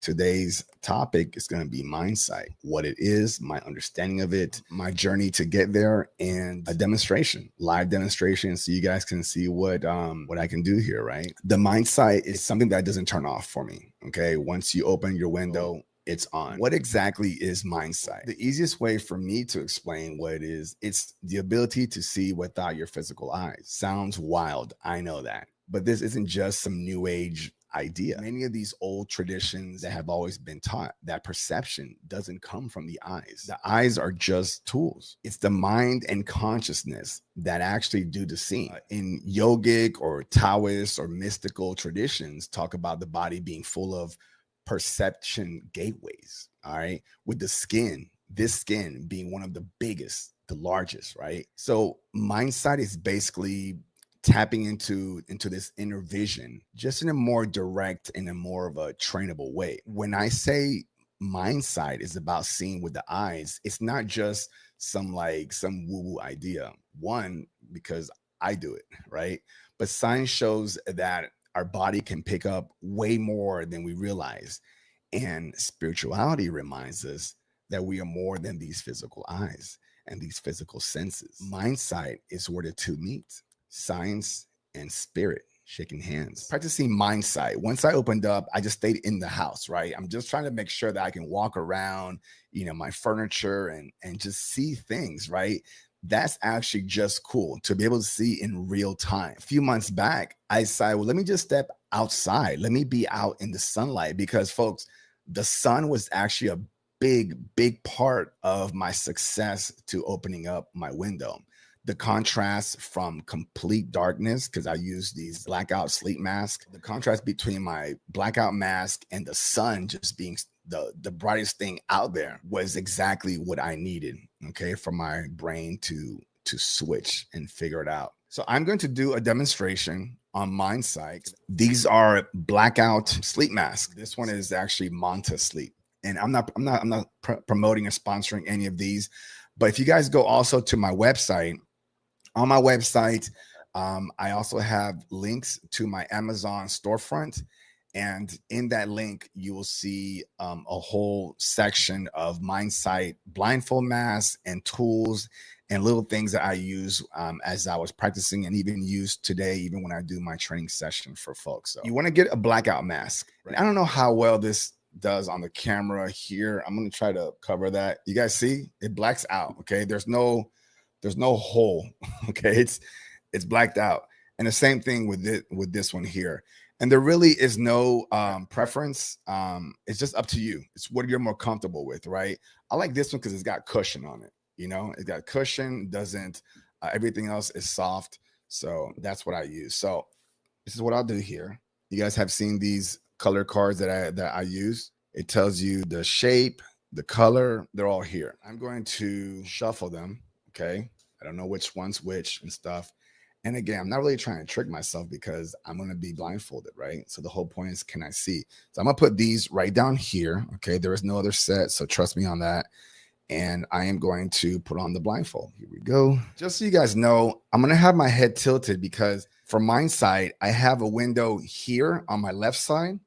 Today's topic is going to be Mindsight, what it is, my understanding of it, my journey to get there, and a demonstration, live demonstration, so you guys can see what I can do here, right? The Mindsight is something that doesn't turn off for me, okay? Once you open your window, it's on. What exactly is Mindsight? The easiest way for me to explain what it is, it's the ability to see without your physical eyes. Sounds wild, I know that. But this isn't just some new age idea. Many of these old traditions that have always been taught that perception doesn't come from the eyes. The eyes are just tools. It's the mind and consciousness that actually do the seeing. In yogic or Taoist or mystical traditions, talk about the body being full of perception gateways, all right, with the skin, this skin being one of the biggest, the largest, right? So Mindsight is basically tapping into this inner vision just in a more direct and a more of a trainable way. When I say Mindsight is about seeing with the eyes, it's not just some woo-woo idea. One, because I do it, right? But science shows that our body can pick up way more than we realize. And spirituality reminds us that we are more than these physical eyes and these physical senses. Mindsight is where the two meet. Science and spirit shaking hands. Practicing Mindsight. Once I opened up, I just stayed in the house, right? I'm just trying to make sure that I can walk around, my furniture and just see things, right? That's actually just cool to be able to see in real time. A few months back, I decided, well, let me just step outside. Let me be out in the sunlight because, folks, the sun was actually a big part of my success to opening up my window. The contrast from complete darkness, because I use these blackout sleep masks, the contrast between my blackout mask and the sun just being the brightest thing out there was exactly what I needed, okay, for my brain to switch and figure it out. So I'm going to do a demonstration on Mindsight. These are blackout sleep masks. This one is actually Manta Sleep. And I'm not promoting or sponsoring any of these, but if you guys go also to my website, on my website, I also have links to my Amazon storefront. And in that link, you will see a whole section of Mindsight blindfold masks and tools and little things that I use as I was practicing and even use today, even when I do my training session for folks. So you want to get a blackout mask. Right. I don't know how well this does on the camera here. I'm going to try to cover that. You guys see it blacks out. Okay. There's no hole. Okay. It's blacked out. And the same thing with this one here. And there really is no preference. It's just up to you. It's what you're more comfortable with, right? I like this one because it's got cushion on it. It's got cushion, doesn't, everything else is soft. So that's what I use. So this is what I'll do here. You guys have seen these color cards that I use. It tells you the shape, the color, they're all here. I'm going to shuffle them. Okay. I don't know which one's which and stuff. And again, I'm not really trying to trick myself because I'm going to be blindfolded, right? So the whole point is, can I see? So I'm going to put these right down here. Okay. There is no other set. So trust me on that. And I am going to put on the blindfold. Here we go. Just so you guys know, I'm going to have my head tilted because for Mindsight, I have a window here on my left side.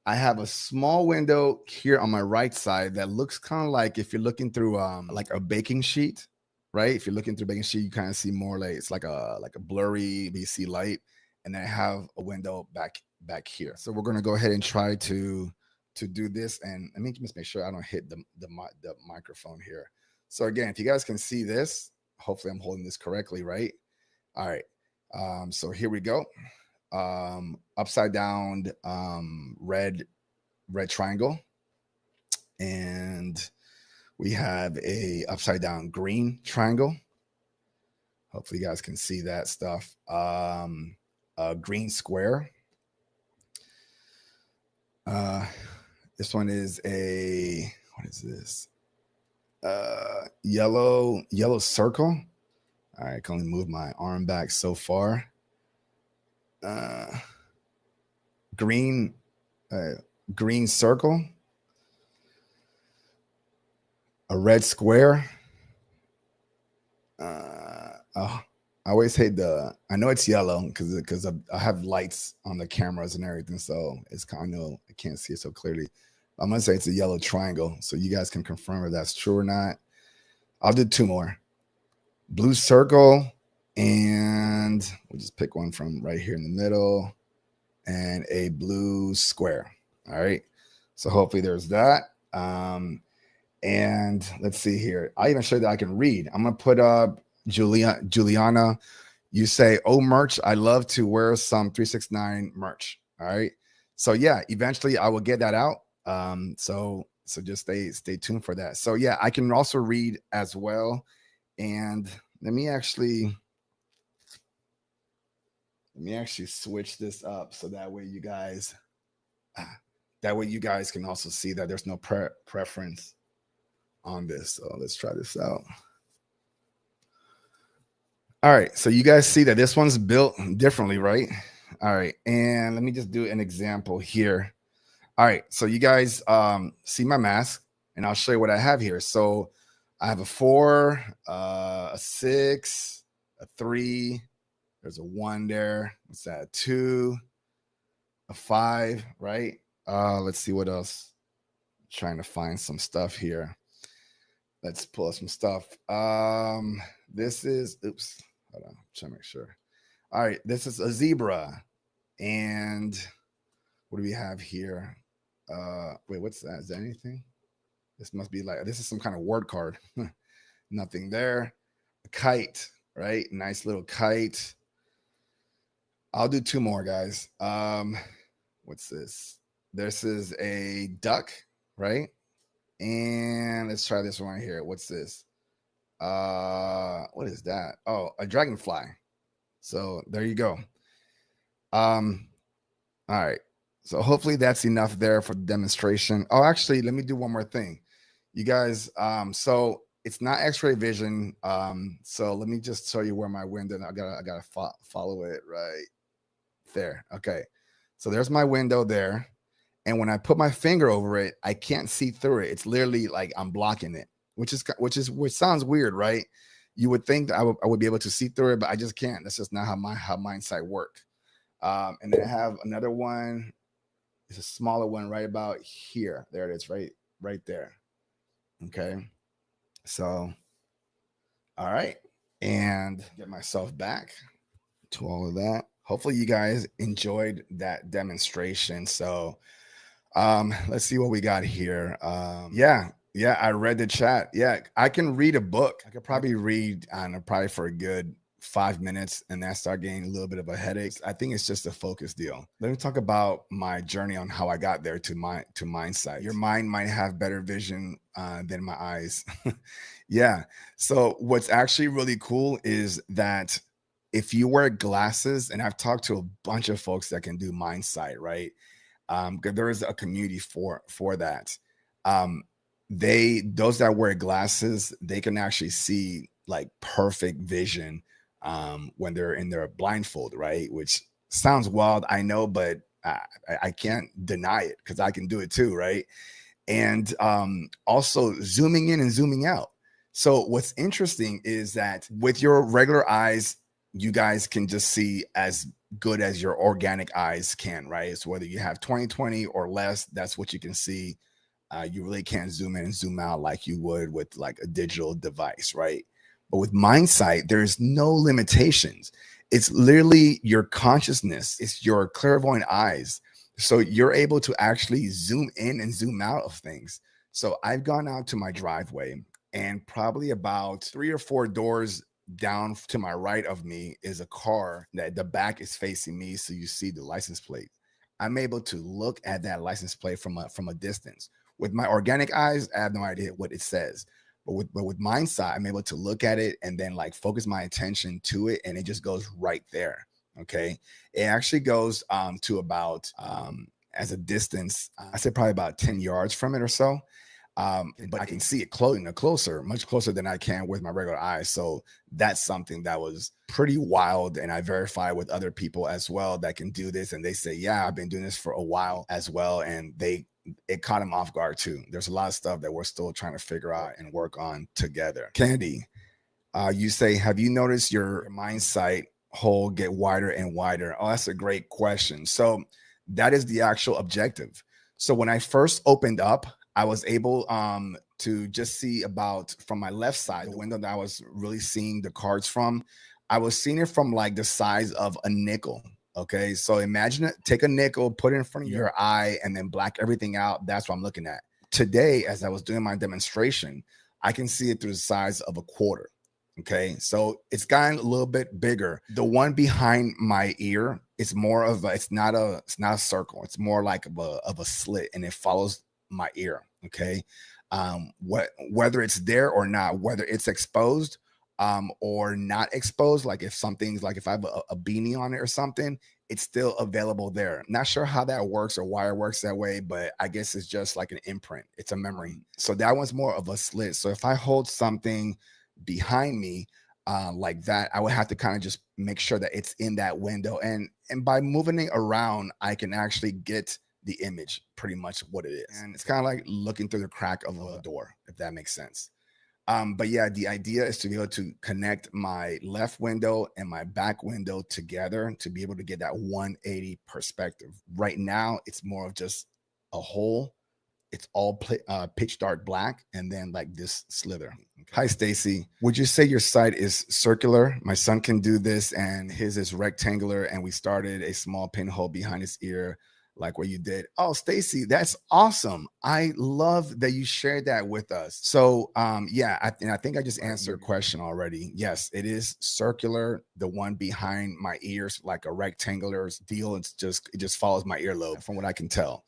I have a small window here on my right side that looks kind of like if you're looking through like a baking sheet. Right? If you're looking through baking sheet, you kind of see more like it's like a blurry VC light, and then I have a window back here. So we're gonna go ahead and try to do this, and let me just make sure I don't hit the microphone here. So again, if you guys can see this, hopefully I'm holding this correctly, right? All right. So here we go. Upside down red triangle, and we have a upside down green triangle. Hopefully you guys can see that stuff. A green square. This one is what is this? Yellow circle. All right, I can only move my arm back so far. Green circle. A red square. I always hate I know it's yellow because I have lights on the cameras and everything, so it's kind of I can't see it so clearly. I'm going to say it's a yellow triangle. So you guys can confirm if that's true or not. I'll do 2 more. Blue circle. And we'll just pick one from right here in the middle. And a blue square. All right. So hopefully there's that. And let's see here. I even showed that I can read. I'm going to put up Juliana. You say, oh, merch. I love to wear some 369 merch. All right. So yeah, eventually I will get that out. So just stay tuned for that. So yeah, I can also read as well. And let me actually switch this up so that way you guys can also see that there's no preference on this. So let's try this out. All right, so you guys see that this one's built differently, right? All right, and let me just do an example here. All right, so you guys see my mask, and I'll show you what I have here. So I have a 4, a 6, a 3. There's a 1 there. What's that? A 2, a 5, right? Let's see what else. I'm trying to find some stuff here. Let's pull up some stuff. This is, oops, hold on, I'm trying to make sure. All right, this is a zebra. And what do we have here? Wait, what's that? Is that anything? This must be like, this is some kind of word card. Nothing there. A kite, right? Nice little kite. I'll do 2 more, guys. What's this? This is a duck, right? And let's try this one right here. What's this? What is that? Oh, a dragonfly. So there you go. All right. So hopefully that's enough there for the demonstration. Oh, actually, let me do one more thing. You guys, so it's not X-ray vision. So let me just show you where my window, I gotta follow it right there. Okay. So there's my window there. And when I put my finger over it, I can't see through it. It's literally like I'm blocking it, which sounds weird, right? You would think that I would be able to see through it, but I just can't. That's just not how Mindsight work. And then I have another one. It's a smaller one right about here. There it is, right there. Okay. So, all right. And get myself back to all of that. Hopefully you guys enjoyed that demonstration. So, let's see what we got here. Yeah, I read the chat. Yeah, I can read a book. I could probably read, I don't know, probably for a good 5 minutes, and then I start getting a little bit of a headache. I think it's just a focus deal. Let me talk about my journey on how I got there to Mindsight. Your mind might have better vision than my eyes. Yeah. So what's actually really cool is that if you wear glasses, and I've talked to a bunch of folks that can do Mindsight, right? There is a community for that. Those that wear glasses, they can actually see like perfect vision when they're in their blindfold, right? Which sounds wild, I know, but I can't deny it because I can do it too, right? And also zooming in and zooming out. So what's interesting is that with your regular eyes, you guys can just see as good as your organic eyes can, right? So whether you have 20/20 or less, that's what you can see. You really can't zoom in and zoom out like you would with like a digital device, right? But with Mindsight, there's no limitations. It's literally your consciousness. It's your clairvoyant eyes. So you're able to actually zoom in and zoom out of things. So I've gone out to my driveway, and probably about 3 or 4 doors down to my right of me is a car that the back is facing me. So you see the license plate. I'm able to look at that license plate from a distance. With my organic eyes, I have no idea what it says. But with Mindsight, I'm able to look at it and then like focus my attention to it, and it just goes right there. Okay. It actually goes to about as a distance, I say probably about 10 yards from it or so. But I can see it closer, much closer than I can with my regular eyes. So that's something that was pretty wild. And I verify with other people as well that can do this. And they say, yeah, I've been doing this for a while as well. And it caught them off guard too. There's a lot of stuff that we're still trying to figure out and work on together. Candy, you say, have you noticed your Mindsight hole get wider and wider? Oh, that's a great question. So that is the actual objective. So when I first opened up, I was able to just see about from my left side, the window that I was really seeing the cards from. I was seeing it from like the size of a nickel. Okay. So imagine it, take a nickel, put it in front of your eye, and then black everything out. That's what I'm looking at. Today, as I was doing my demonstration, I can see it through the size of a quarter. Okay, so it's gotten a little bit bigger. The one behind my ear, it's more of a, it's not a circle. It's more like of a slit, and it follows my ear. Okay, whether it's there or not, whether it's exposed or not exposed, like if something's like if I have a beanie on it or something, it's still available there. Not sure how that works or why it works that way, but I guess it's just like an imprint. It's a memory. So that one's more of a slit. So if I hold something behind me like that, I would have to kind of just make sure that it's in that window, and by moving it around, I can actually get the image pretty much what it is. And it's kind of like looking through the crack of a door, if that makes sense. But yeah, the idea is to be able to connect my left window and my back window together to be able to get that 180 perspective. Right now, it's more of just a hole. It's all pitch dark black, and then like this slither. Okay. Hi, Stacy. Would you say your site is circular? My son can do this, and his is rectangular, and we started a small pinhole behind his ear, like what you did. Oh, Stacy, that's awesome. I love that you shared that with us. So yeah, I think I just answered your question already. Yes, it is circular. The one behind my ears, like a rectangular deal. It just follows my earlobe from what I can tell.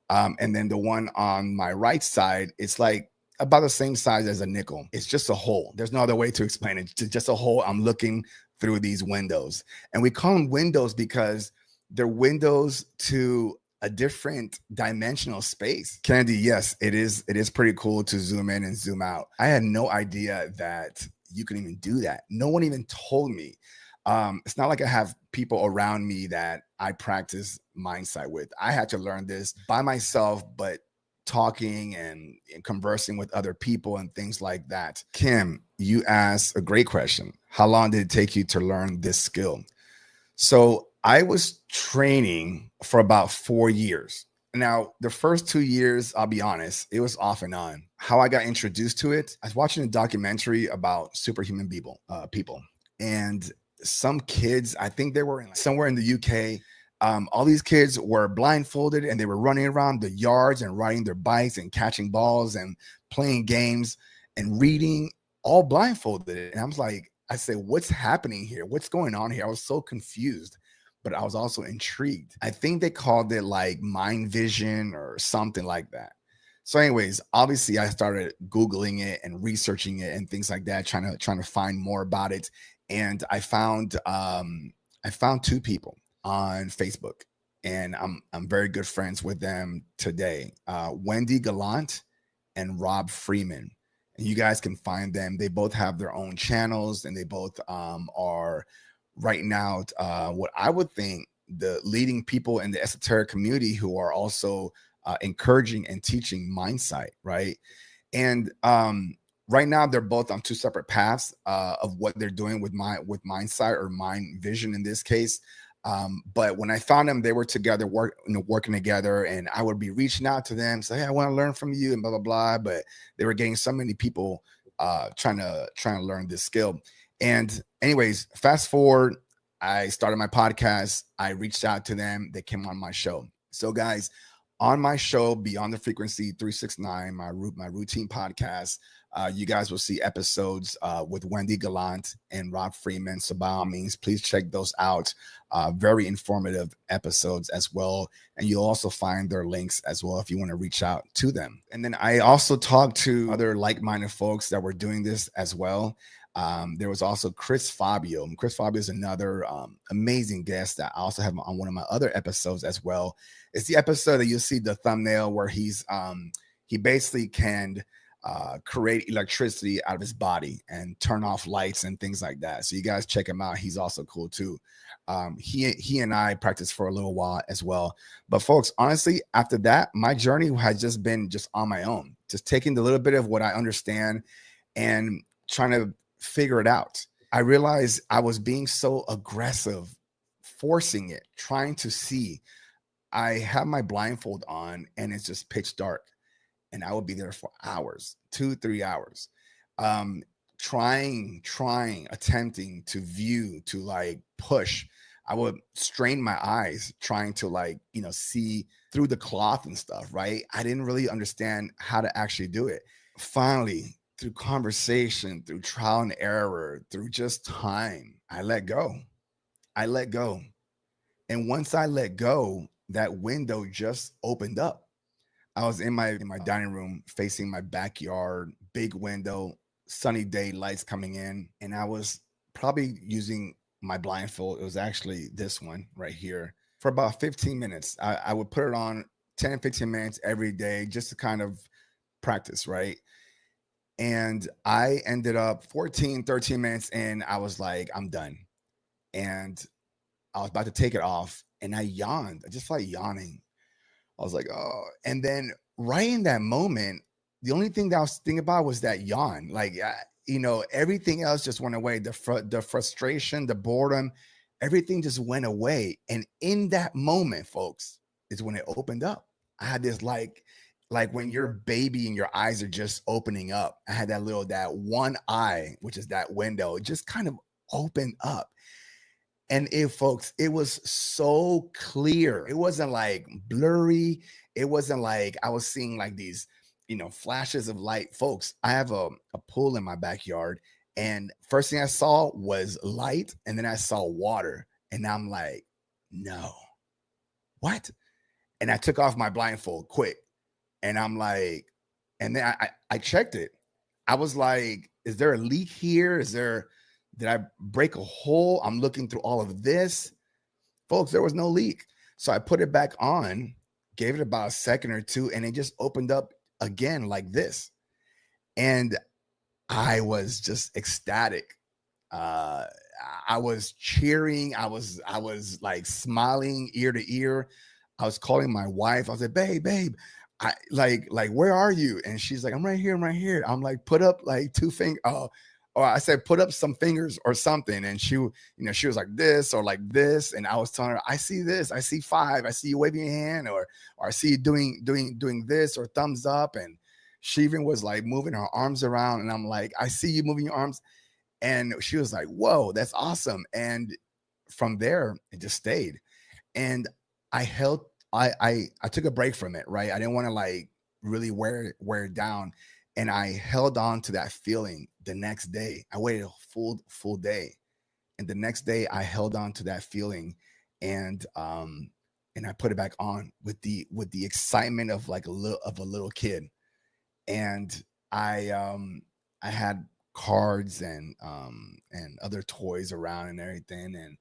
And then the one on my right side, it's like about the same size as a nickel. It's just a hole. There's no other way to explain it. It's just a hole. I'm looking through these windows, and we call them windows because they're windows to a different dimensional space. Kennedy, yes, it is. It is pretty cool to zoom in and zoom out. I had no idea that you can even do that. No one even told me. It's not like I have people around me that I practice Mindsight with. I had to learn this by myself, but talking and conversing with other people and things like that. Kim, you asked a great question. How long did it take you to learn this skill? So I was training for about 4 years. Now, the first 2 years, I'll be honest, it was off and on. How I got introduced to it, I was watching a documentary about superhuman people, and some kids, I think they were somewhere in the UK. All these kids were blindfolded, and they were running around the yards and riding their bikes and catching balls and playing games and reading, all blindfolded. And I was like, I said, what's happening here? What's going on here? I was so confused, but I was also intrigued. I think they called it like mind vision or something like that. So anyways, obviously I started Googling it and researching it and things like that, trying to find more about it. And I found two people on Facebook, and I'm very good friends with them today. Wendy Gallant and Rob Freeman. And you guys can find them. They both have their own channels, and they both are right now what I would think the leading people in the esoteric community who are also encouraging and teaching Mindsight, right? And right now they're both on two separate paths of what they're doing with Mindsight or Mind Vision in this case. But when I found them, they were together, working together, and I would be reaching out to them, say, hey, I want to learn from you and blah, blah, blah. But they were getting so many people trying to learn this skill. And anyways, fast forward, I started my podcast. I reached out to them. They came on my show. So guys, on my show, Beyond the Frequency 369, my routine podcast, you guys will see episodes with Wendy Gallant and Rob Freeman. So by all means, please check those out. Very informative episodes as well. And you'll also find their links as well if you want to reach out to them. And then I also talked to other like-minded folks that were doing this as well. There was also Chris Fabio. Chris Fabio is another amazing guest that I also have on one of my other episodes as well. It's the episode that you'll see the thumbnail where he basically can create electricity out of his body and turn off lights and things like that. So you guys check him out. He's also cool too. He and I practiced for a little while as well. But folks, honestly, after that, my journey has just been just on my own, just taking the little bit of what I understand and trying to figure it out. I realized I was being so aggressive, forcing it, trying to see I have my blindfold on and it's just pitch dark. And I would be there for hours, 2, 3 hours, attempting to view, to like push. I would strain my eyes trying to like, see through the cloth and stuff, right? I didn't really understand how to actually do it. Finally, through conversation, through trial and error, through just time, I let go. I let go. And once I let go, that window just opened up. I was in my dining room facing my backyard, big window, sunny day, lights coming in, and I was probably using my blindfold. It was actually this one right here for about 15 minutes. I would put it on 10, 15 minutes every day just to kind of practice, right? And I ended up 14, 13 minutes in. I was like, I'm done. And I was about to take it off and I yawned. I just felt like yawning. I was like, oh, and then right in that moment, the only thing that I was thinking about was that yawn. Like, everything else just went away. The frustration, the boredom, everything just went away. And in that moment, folks, is when it opened up. I had this like when you're a baby and your eyes are just opening up. I had that one eye, which is that window, it just kind of opened up. And folks, it was so clear. It wasn't like blurry. It wasn't like I was seeing like these, flashes of light. Folks, I have a pool in my backyard. And first thing I saw was light. And then I saw water. And I'm like, no, what? And I took off my blindfold quick. And I'm like, and then I checked it. I was like, is there a leak here? Did I break a hole? I'm looking through all of this. Folks, there was no leak. So I put it back on, gave it about a second or two, and it just opened up again like this. And I was just ecstatic. I was cheering. I was like smiling ear to ear. I was calling my wife. I was like, babe, I like, where are you? And she's like, I'm right here. I'm like, put up like 2 fingers. Or I said, put up some fingers or something. And she was like this or like this. And I was telling her, I see this, I see 5, I see you waving your hand, or I see you doing this or thumbs up. And she even was like moving her arms around. And I'm like, I see you moving your arms. And she was like, whoa, that's awesome. And from there, it just stayed. And I took a break from it, right? I didn't want to like really wear it down. And I held on to that feeling the next day. I waited a full day. And the next day I held on to that feeling and I put it back on with the excitement of like a little kid. And I had cards and other toys around and everything. And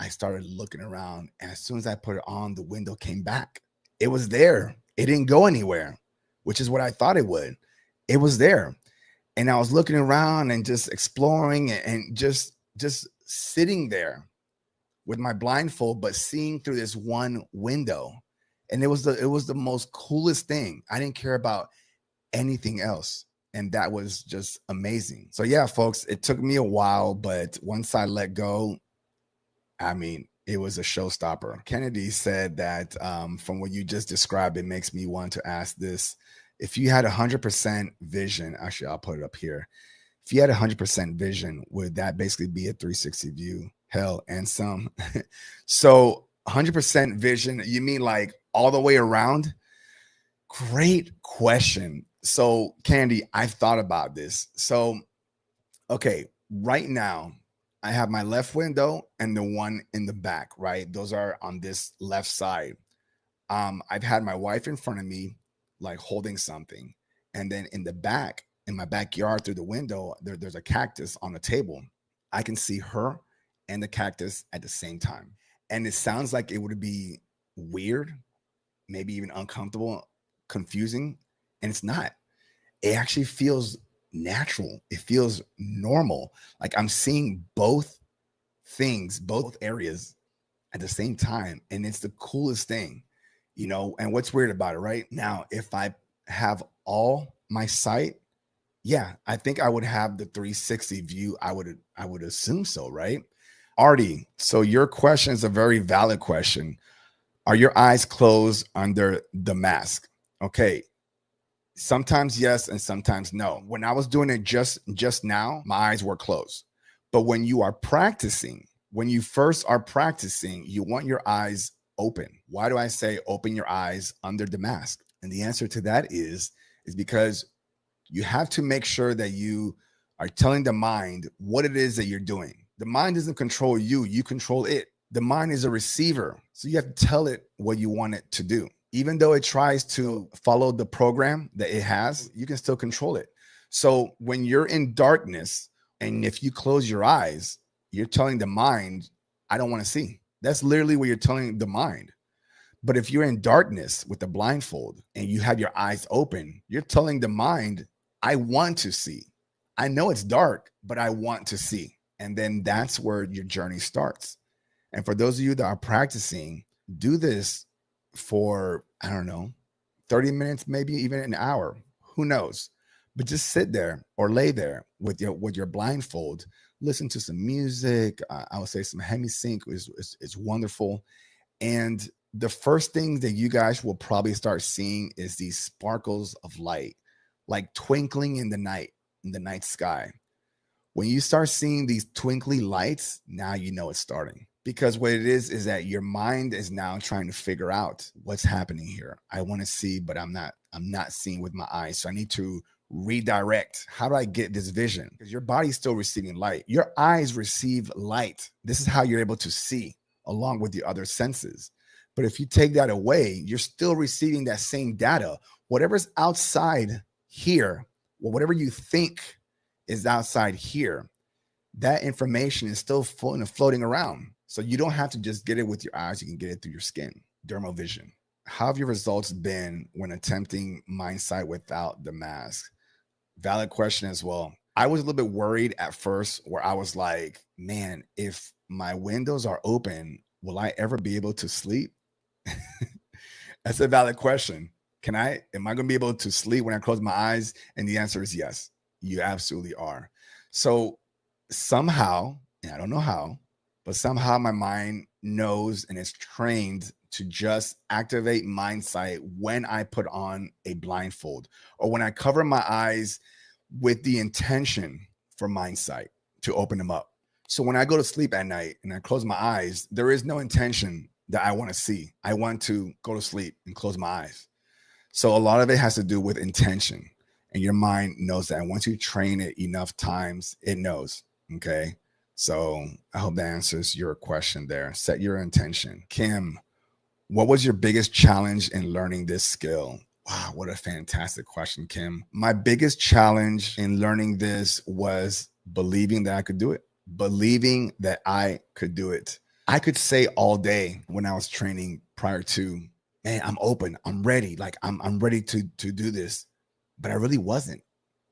I started looking around, and as soon as I put it on, the window came back. It was there. It didn't go anywhere, which is what I thought it would. It was there. And I was looking around and just exploring and just sitting there with my blindfold, but seeing through this one window. And it was the most coolest thing. I didn't care about anything else. And that was just amazing. So yeah, folks, it took me a while, but once I let go, I mean, it was a showstopper. Kennedy said that from what you just described, it makes me want to ask this. If you had 100% vision, actually, I'll put it up here. If you had 100% vision, would that basically be a 360 view? Hell, and some. So 100% vision, you mean like all the way around? Great question. So Candy, I've thought about this. So, okay, right now, I have my left window and the one in the back, right? Those are on this left side. I've had my wife in front of me, like holding something. And then in the back, in my backyard through the window, there's a cactus on the table. I can see her and the cactus at the same time. And it sounds like it would be weird, maybe even uncomfortable, confusing. And it's not. It actually feels natural. It feels normal. Like I'm seeing both things, both areas at the same time. And it's the coolest thing, and what's weird about it right now, if I have all my sight, yeah, I think I would have the 360 view. I would assume so, right? Artie, so your question is a very valid question. Are your eyes closed under the mask? Okay. Sometimes yes, and sometimes no. When I was doing it just now, my eyes were closed. But when you are practicing, when you first are practicing, you want your eyes open. Why do I say open your eyes under the mask? And the answer to that is because you have to make sure that you are telling the mind what it is that you're doing. The mind doesn't control you, you control it. The mind is a receiver. So you have to tell it what you want it to do. Even though it tries to follow the program that it has, you can still control it. So when you're in darkness, and if you close your eyes, you're telling the mind, I don't want to see. That's literally what you're telling the mind. But if you're in darkness with the blindfold and you have your eyes open, you're telling the mind, I want to see. I know it's dark, but I want to see. And then that's where your journey starts. And for those of you that are practicing, do this for, I don't know, 30 minutes, maybe even an hour. Who knows? But just sit there or lay there with your blindfold, listen to some music. I would say some hemi-sync is wonderful. And the first thing that you guys will probably start seeing is these sparkles of light, like twinkling in the night sky. When you start seeing these twinkly lights, now you know it's starting. Because what it is that your mind is now trying to figure out what's happening here. I want to see, but I'm not seeing with my eyes. So I need to redirect. How do I get this vision? Because your body's still receiving light. Your eyes receive light. This is how you're able to see along with the other senses. But if you take that away, you're still receiving that same data. Whatever's outside here, or whatever you think is outside here, that information is still floating around. So you don't have to just get it with your eyes. You can get it through your skin, dermal vision. How have your results been when attempting Mindsight without the mask? Valid question as well. I was a little bit worried at first where I was like, man, if my windows are open, will I ever be able to sleep? That's a valid question. Am I going to be able to sleep when I close my eyes? And the answer is yes, you absolutely are. So somehow, and I don't know how, but somehow my mind knows and is trained to just activate Mindsight when I put on a blindfold or when I cover my eyes with the intention for Mindsight to open them up. So when I go to sleep at night and I close my eyes, there is no intention that I want to see. I want to go to sleep and close my eyes. So a lot of it has to do with intention, and your mind knows that. And once you train it enough times, it knows. Okay. So I hope that answers your question there. Set your intention. Kim, what was your biggest challenge in learning this skill? Wow, what a fantastic question, Kim. My biggest challenge in learning this was believing that I could do it. Believing that I could do it. I could say all day when I was training prior to, man, I'm open, I'm ready. Like I'm ready to do this. But I really wasn't.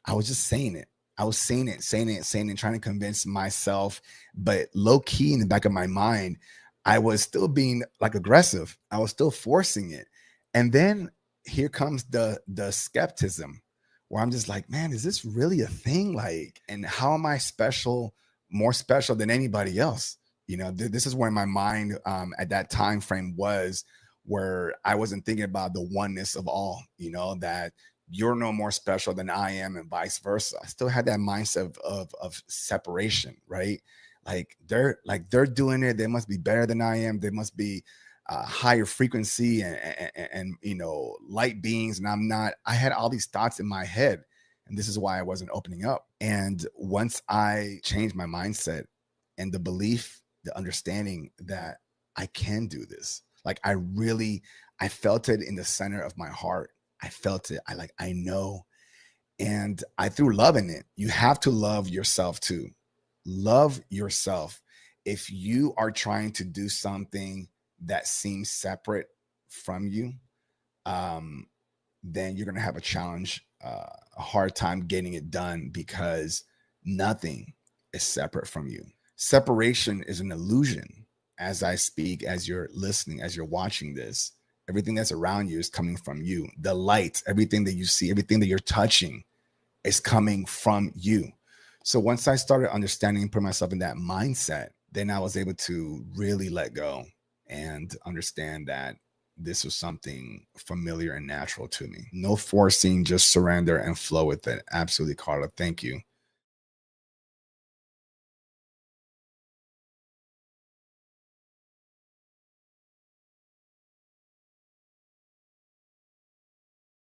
I was just saying it. I was saying it, trying to convince myself. But low key in the back of my mind, I was still being like aggressive. I was still forcing it. And then here comes the skepticism where I'm just like, man, is this really a thing? Like, and how am I special, more special than anybody else? You know, this is where my mind at that time frame was, where I wasn't thinking about the oneness of all, you know, that you're no more special than I am and vice versa. I still had that mindset of separation, right? Like they're doing it. They must be better than I am. They must be higher frequency and you know, light beings. And I'm not. I had all these thoughts in my head. And this is why I wasn't opening up. And once I changed my mindset and the belief, the understanding that I can do this, like I felt it in the center of my heart. I felt it. I know. And I threw love in it. You have to love yourself too. Love yourself. If you are trying to do something that seems separate from you, then you're going to have a challenge, a hard time getting it done, because nothing is separate from you. Separation is an illusion. As I speak, as you're listening, as you're watching this, everything that's around you is coming from you. The light, everything that you see, everything that you're touching is coming from you. So once I started understanding and put myself in that mindset, then I was able to really let go and understand that this was something familiar and natural to me. No forcing, just surrender and flow with it. Absolutely, Carla. Thank you.